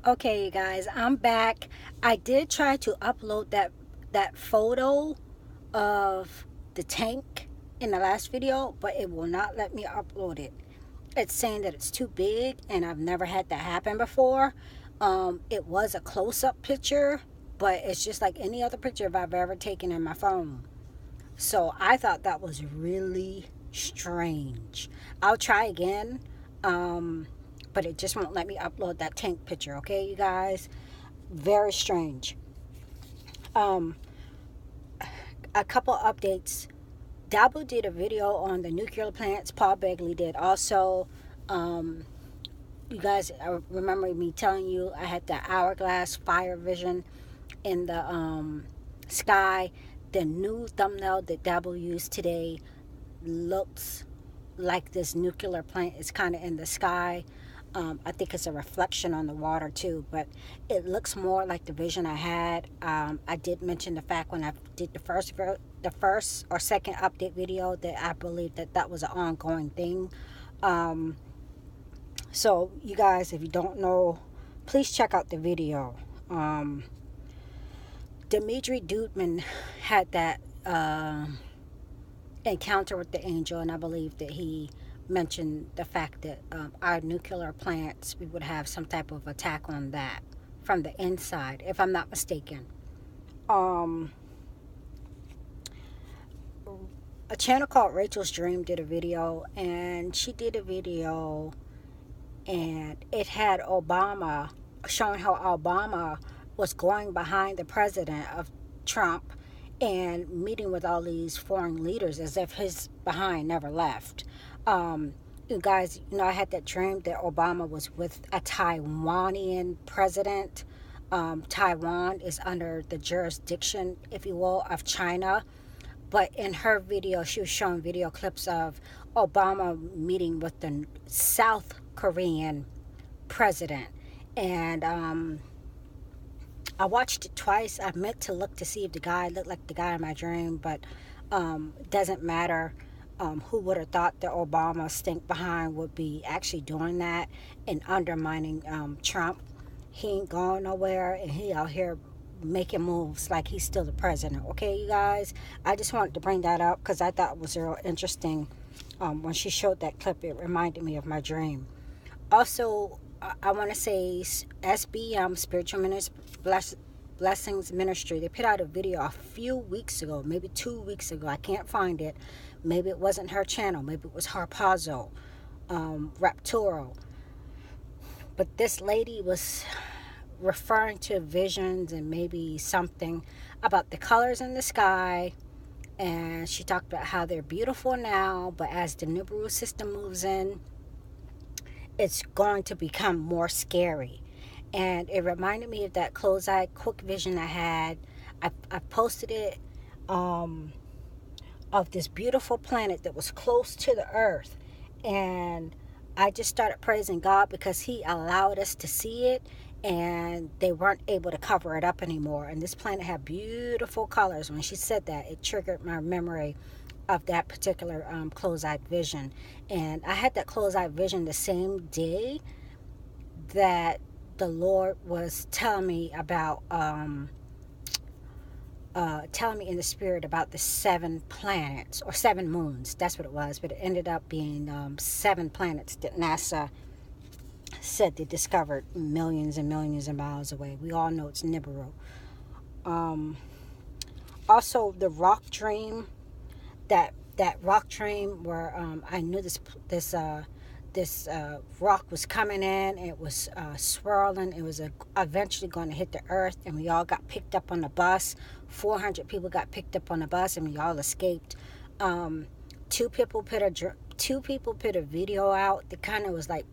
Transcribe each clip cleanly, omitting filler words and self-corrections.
Okay, you guys, I'm back. I did try to upload that photo of the tank in the last video, but it will not let me upload it. It's saying that it's too big, and I've never had that happen before. It was a close-up picture, but it's just like any other picture I've ever taken in my phone. So I thought that was really strange. I'll try again. Um, but it just won't let me upload that tank picture, okay, you guys? Very strange. Um, a couple updates. Dabo did a video on the nuclear plants. Paul Begley did also. Um, you guys remember me telling you I had the hourglass fire vision in the sky. The new thumbnail that Dabo used today looks like this nuclear plant is kind of in the sky. I think it's a reflection on the water too, but it looks more like the vision I had. I did mention the fact when I did the first or second update video that I believe that was an ongoing thing. So you guys, if you don't know, please check out the video. Dimitri Dudman had that encounter with the angel, and I believe that he mentioned the fact that our nuclear plants, we would have some type of attack on that from the inside, if I'm not mistaken. A channel called Rachel's Dream did a video, and she did a video, and it had Obama showing how Obama was going behind the president of Trump and meeting with all these foreign leaders as if his behind never left. You guys, I had that dream that Obama was with a Taiwanian president. Taiwan is under the jurisdiction, if you will, of China. But in her video, she was showing video clips of Obama meeting with the South Korean president. And I watched it twice. I meant to look to see if the guy looked like the guy in my dream, but it doesn't matter. Who would have thought that Obama stink behind would be actually doing that and undermining Trump? He ain't going nowhere, and he out here making moves like he's still the president. Okay, you guys? I just wanted to bring that up because I thought it was real interesting. When she showed that clip, it reminded me of my dream. Also, I want to say SBM, Spiritual Blessings Ministry, they put out a video a few weeks ago, maybe 2 weeks ago. I can't find it. Maybe it wasn't her channel. Maybe it was Harpazo, Rapturo. But this lady was referring to visions and maybe something about the colors in the sky. And she talked about how they're beautiful now, but as the Nibiru system moves in, it's going to become more scary. And it reminded me of that close-eye quick vision I had. I posted it of this beautiful planet that was close to the earth, and I just started praising God because he allowed us to see it, and they weren't able to cover it up anymore. And this planet had beautiful colors. When she said that, it triggered my memory of that particular close-eye vision. And I had that close-eye vision the same day that the Lord was telling me about telling me in the spirit about the 7 planets or 7 moons. That's what it was, but it ended up being 7 planets that NASA said they discovered millions and millions of miles away. We all know it's Nibiru. Also, the rock dream, that rock dream where I knew this rock was coming in. It was swirling. It was eventually going to hit the earth, and we all got picked up on the bus. 400 people got picked up on the bus, and we all escaped. Two people put a video out that kind of was like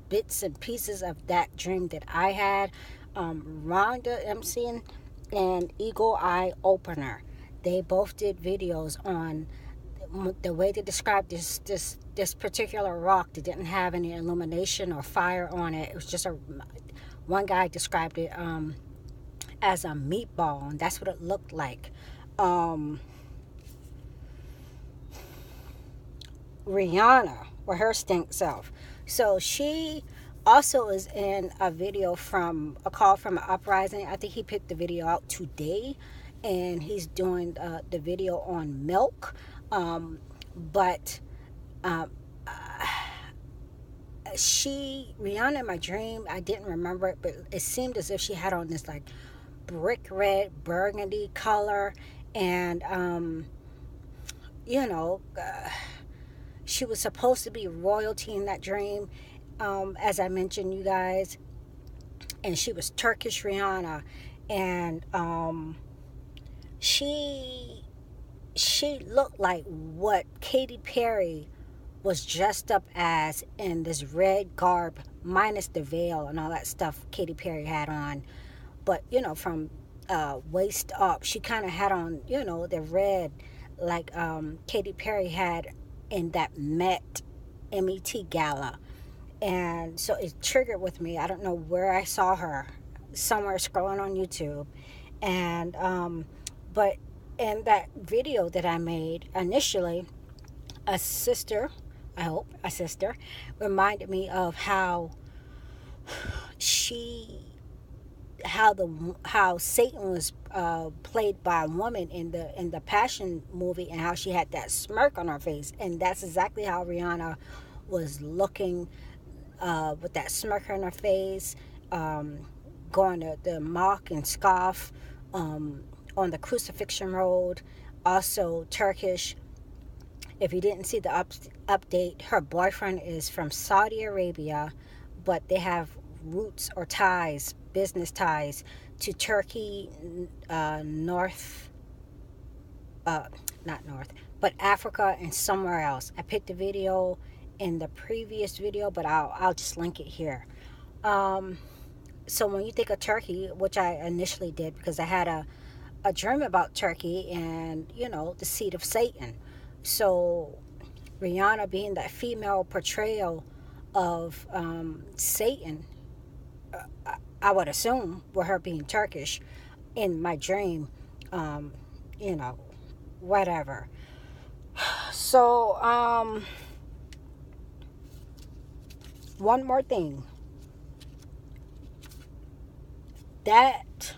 bits and pieces of that dream that I had. Rhonda MCing and Eagle Eye Opener, they both did videos on the way they described this particular rock that didn't have any illumination or fire on it. It was just one guy described it as a meatball, and that's what it looked like. Rihanna, or her stink self. So she also is in a video from a call from an uprising. I think he picked the video out today, and he's doing the video on milk. But um, Rihanna in my dream, I didn't remember it, but it seemed as if she had on this like brick red burgundy color, and you know, she was supposed to be royalty in that dream, as I mentioned, you guys, and she was Turkish Rihanna, and she looked like what Katy Perry was dressed up as in this red garb, minus the veil and all that stuff Katy Perry had on. But from waist up, she kind of had on the red, like Katy Perry had in that MET gala. And so it triggered with me. I don't know where I saw her, somewhere scrolling on YouTube. And but in that video that I made initially, a sister, I hope a sister, reminded me of how Satan was played by a woman in the Passion movie, and how she had that smirk on her face, and that's exactly how Rihanna was looking, with that smirk on her face, going to the mock and scoff on the crucifixion road. Also Turkish. If you didn't see the update, her boyfriend is from Saudi Arabia, but they have roots or ties, business ties, to Turkey, not north, but Africa and somewhere else. I picked a video in the previous video, but I'll just link it here. So when you think of Turkey, which I initially did because I had a dream about Turkey and the seat of Satan. So Rihanna being that female portrayal of Satan, I would assume, with her being Turkish in my dream, whatever. So one more thing. That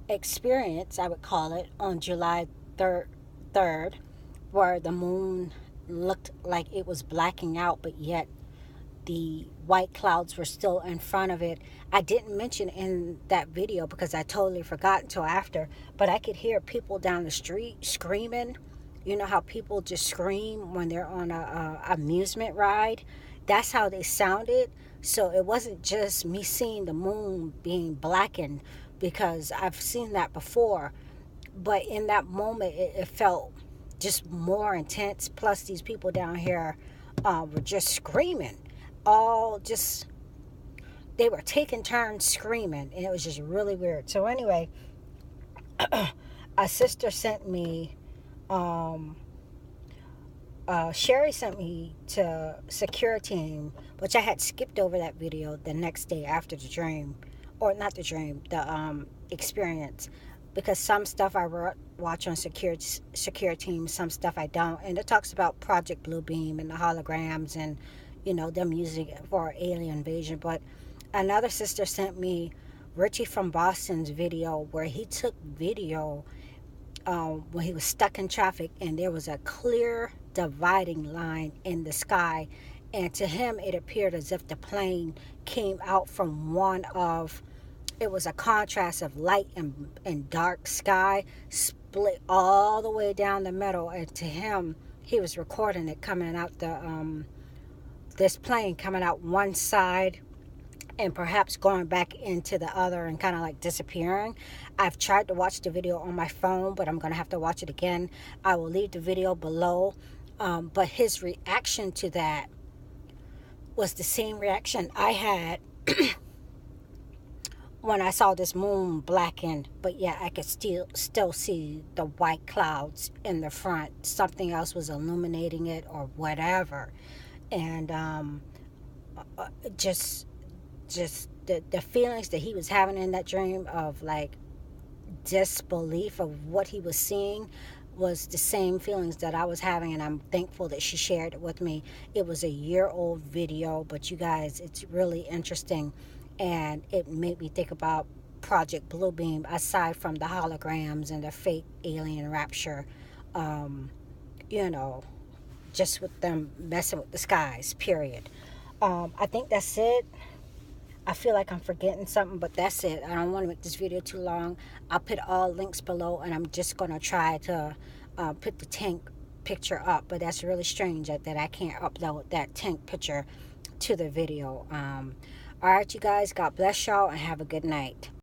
experience, I would call it, on July 3rd, where the moon looked like it was blacking out, but yet the white clouds were still in front of it. I didn't mention in that video because I totally forgot until after, but I could hear people down the street screaming. You know how people just scream when they're on a amusement ride? That's how they sounded. So it wasn't just me seeing the moon being blackened, because I've seen that before. But in that moment, it felt just more intense. Plus, these people down here were just screaming. They were taking turns screaming, and it was just really weird. So anyway, a sister sent me, Sherry sent me to Secure Team, which I had skipped over that video the next day after the dream, or not the dream, the experience, because some stuff I watch on Secure Team, some stuff I don't, and it talks about Project Bluebeam and the holograms and them using it for alien invasion. But another sister sent me Richie from Boston's video, where he took video when he was stuck in traffic, and there was a clear dividing line in the sky, and to him it appeared as if the plane came out from it was a contrast of light and dark sky, split all the way down the middle, and to him, he was recording it coming out this plane coming out one side and perhaps going back into the other and kind of like disappearing. I've tried to watch the video on my phone, but I'm going to have to watch it again. I will leave the video below. But his reaction to that was the same reaction I had when I saw this moon blackened, but yeah, I could still see the white clouds in the front. Something else was illuminating it or whatever. And just the feelings that he was having in that dream of like disbelief of what he was seeing was the same feelings that I was having, and I'm thankful that she shared it with me. It was a year-old video, but you guys, it's really interesting, and it made me think about Project Bluebeam, aside from the holograms and the fake alien rapture, um, you know, just with them messing with the skies, period. I think that's it. I feel like I'm forgetting something, but that's it. I don't want to make this video too long. I'll put all links below, and I'm just going to try to put the tank picture up, but that's really strange that I can't upload that tank picture to the video. All right, you guys, God bless y'all, and have a good night.